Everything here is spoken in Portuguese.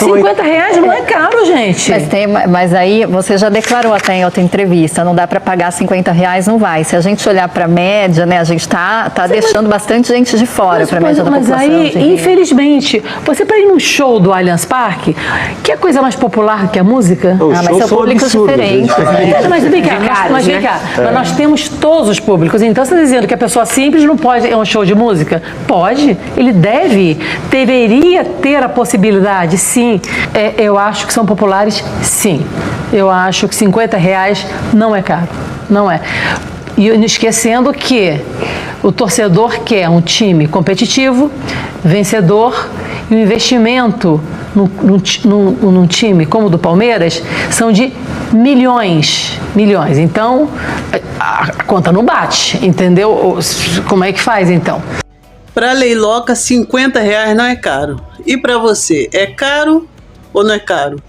R$50 não é caro, gente. Mas aí você já declarou até em outra entrevista, não dá para pagar R$50, não vai. Se a gente olhar para a média, né, a gente tá deixando bastante gente de fora para a média da população. Mas aí, infelizmente, você para ir num show do Allianz Parque, que é coisa mais popular que a música? Mas são públicos diferentes. Mas vem cá, mas nós temos todos os públicos. Então você está dizendo que a pessoa simples não pode ir a um show de música? Pode, ele deveria ter a possibilidade, sim. Eu acho que são populares, sim. Eu acho que R$50 não é caro, não é. E esquecendo que o torcedor quer um time competitivo, vencedor, e o investimento num time como o do Palmeiras são de milhões. Então, a conta não bate, entendeu? Como é que faz, então? Para Leiloca, R$50 não é caro. E para você, é caro ou não é caro?